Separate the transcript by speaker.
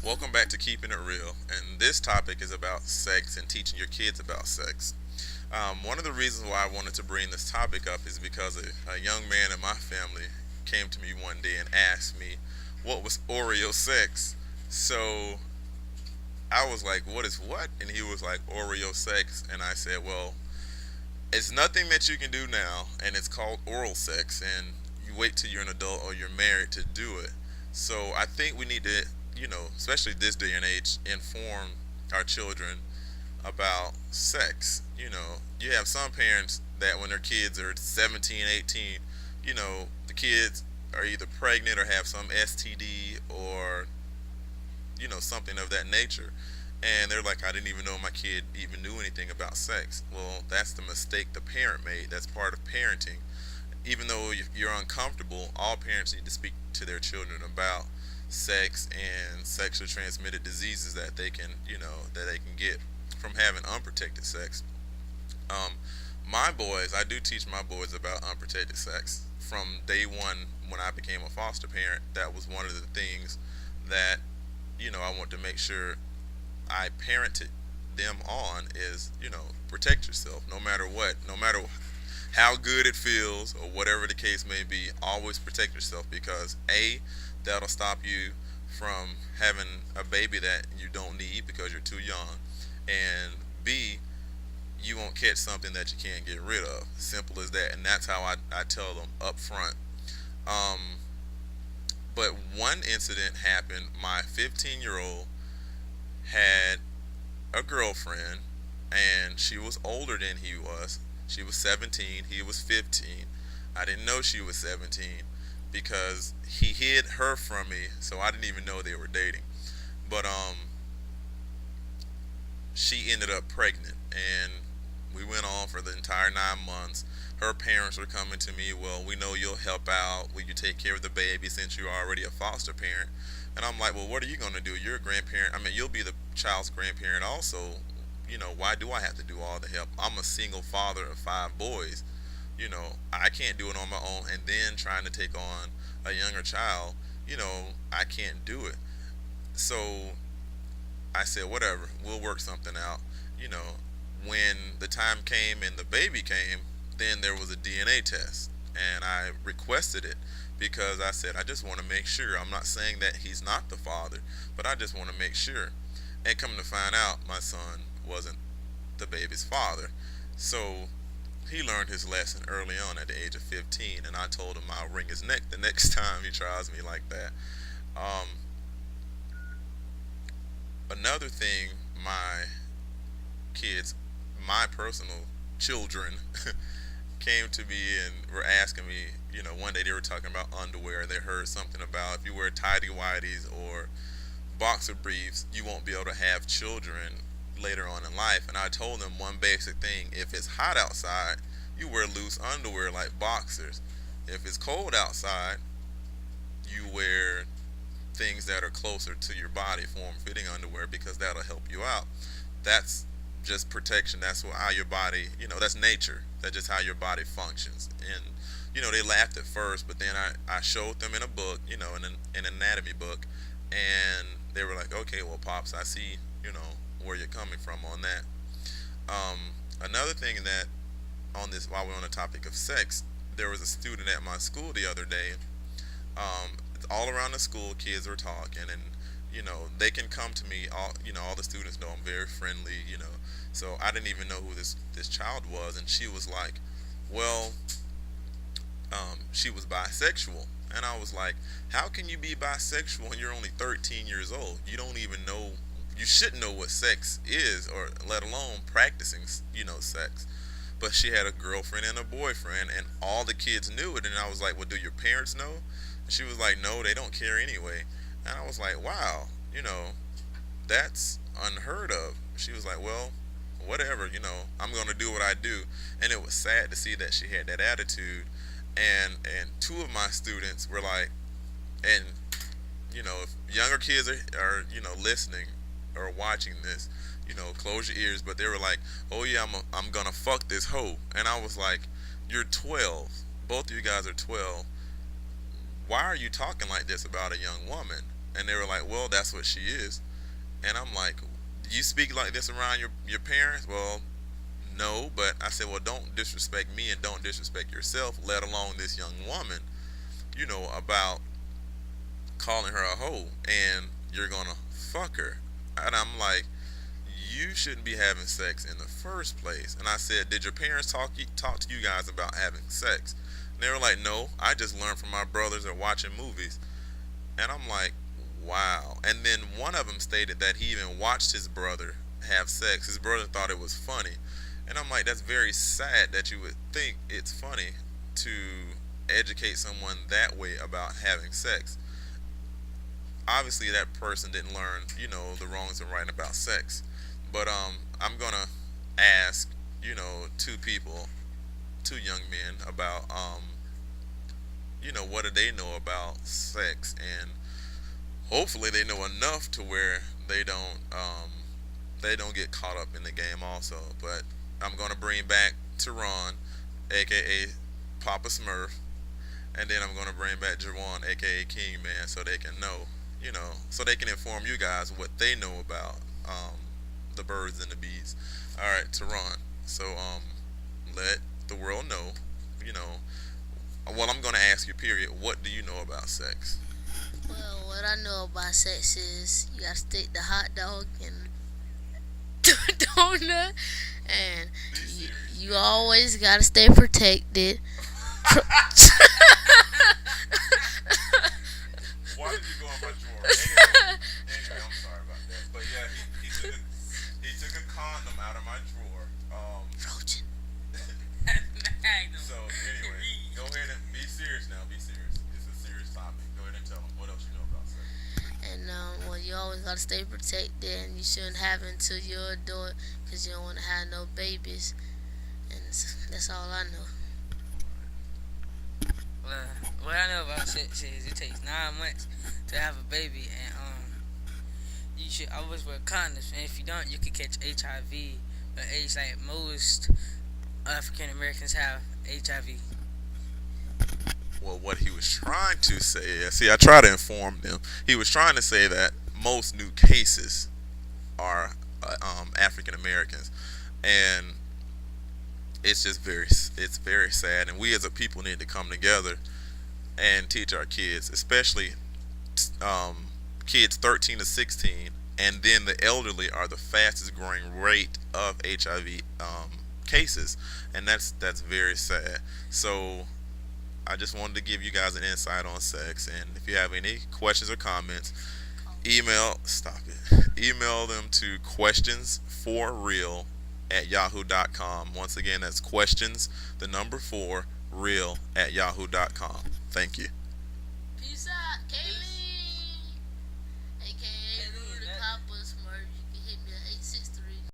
Speaker 1: Welcome back to Keeping It Real, and this topic is about sex and teaching your kids about sex. One of the reasons why I wanted to bring this topic up is because a young man in my family came to me one day and asked me what was Oreo sex. So I was like, "What is what?" And he was like, "Oreo sex." And I said, "Well, it's nothing that you can do now, and it's called oral sex, and you wait till you're an adult or you're married to do it." So I think we need to, especially this day and age, inform our children about sex. You have some parents that when their kids are 17, 18, the kids are either pregnant or have some STD or, something of that nature. And they're like, I didn't even know my kid even knew anything about sex. Well, that's the mistake the parent made. That's part of parenting. Even though you're uncomfortable, all parents need to speak to their children about sex and sexually transmitted diseases that they can get from having unprotected sex. Um, my boys, I do teach my boys about unprotected sex from day one when I became a foster parent. That was one of the things that I want to make sure I parented them on is protect yourself no matter what, no matter how good it feels or whatever the case may be. Always protect yourself because that'll stop you from having a baby that you don't need because you're too young, and b you won't catch something that you can't get rid of. Simple as that. And that's how I tell them up front. Um, but one incident happened. My 15-year-old had a girlfriend, and she was older than he was. She was 17, he was 15. I didn't know she was 17 because he hid her from me, so I didn't even know they were dating. But she ended up pregnant, and we went on for the entire 9 months. Her parents were coming to me, well, we know you'll help out. Will you take care of the baby since you're already a foster parent? And I'm like, well, what are you going to do? You're a grandparent. I mean, you'll be the child's grandparent also. Why do I have to do all the help? I'm a single father of five boys. I can't do it on my own. And then trying to take on a younger child, I can't do it. So I said, whatever, we'll work something out. You know, when the time came and the baby came, then there was a DNA test, and I requested it because I said I just want to make sure. I'm not saying that he's not the father, but I just want to make sure. And come to find out, my son wasn't the baby's father. So he learned his lesson early on at the age of 15, and I told him I'll wring his neck the next time he tries me like that. Um, Another thing, my kids, my personal children, came to me and were asking me, one day they were talking about underwear. They heard something about if you wear tidy whities or boxer briefs, you won't be able to have children later on in life. And I told them one basic thing: if it's hot outside, you wear loose underwear like boxers. If it's cold outside, you wear things that are closer to your body, form fitting underwear, because that'll help you out. That's just protection. That's how your body, that's nature. That's just how your body functions. And, they laughed at first, but then I showed them in a book, in an anatomy book, and they were like, okay, well, Pops, I see, where you're coming from on that. Another thing that, on this, while we're on the topic of sex, there was a student at my school the other day. All around the school, kids were talking, and they can come to me. All the students know I'm very friendly. So I didn't even know who this child was, and she was like, well, she was bisexual, and I was like, how can you be bisexual when you're only 13 years old? You don't even know. You shouldn't know what sex is, or let alone practicing, sex. But she had a girlfriend and a boyfriend, and all the kids knew it. And I was like, well, do your parents know? And she was like, no, they don't care anyway. And I was like, wow, that's unheard of. She was like, well, whatever, I'm going to do what I do. And it was sad to see that she had that attitude. And two of my students were like, and, if younger kids are listening or watching this, close your ears. But they were like, oh yeah, I'm going to fuck this hoe. And I was like, you're 12. Both of you guys are 12. Why are you talking like this about a young woman? And they were like, well, that's what she is. And I'm like, you speak like this around your parents? Well, no, but I said, well, don't disrespect me and don't disrespect yourself, let alone this young woman, about calling her a hoe and you're gonna fuck her. And I'm like, you shouldn't be having sex in the first place. And I said, did your parents talk to you guys about having sex? And they were like, no, I just learned from my brothers or watching movies. And I'm like, wow. And then one of them stated that he even watched his brother have sex. His brother thought it was funny. And I'm like, that's very sad that you would think it's funny to educate someone that way about having sex. Obviously, that person didn't learn, the wrongs and right about sex. But I'm gonna ask, two people, two young men about, what do they know about sex, and hopefully they know enough to where they don't get caught up in the game also. But I'm gonna bring back Teron, aka Papa Smurf, and then I'm gonna bring back Jawan, aka King Man, so they can know, so they can inform you guys what they know about the birds and the bees. All right, Teron. So let the world know, you know. Well, I'm gonna ask you. Period. What do you know about sex?
Speaker 2: Well, what I know about sex is you gotta stick the hot dog in the donut, and
Speaker 1: Be
Speaker 2: you,
Speaker 1: serious.
Speaker 2: you always gotta stay protected.
Speaker 1: Why did you go in my drawer? Anyway, I'm sorry about that. But yeah, he took a condom out of my drawer.
Speaker 2: Roach.
Speaker 1: So anyway, go ahead and be serious now. Be serious. It's a serious topic. Go ahead and tell them what else you know about sex.
Speaker 2: And well, you always gotta stay protected, and you shouldn't have it until you're adult, cause you don't want to have no babies. And that's all I know.
Speaker 3: Well, what I know about sex is it takes 9 months to have a baby, and you should always wear condoms. And if you don't, you could catch HIV or AIDS, like most African Americans have HIV.
Speaker 1: Well, what he was trying to say is, see, I try to inform them. He was trying to say that most new cases are African Americans, and it's very sad. And we as a people need to come together and teach our kids, especially um, kids 13 to 16, and then the elderly are the fastest growing rate of HIV cases, and that's very sad. So I just wanted to give you guys an insight on sex, and if you have any questions or comments, email them to questionsforreal at yahoo.com. Once again, that's questions the number 4 real at yahoo.com. Thank you.
Speaker 2: Peace out, Kaylee.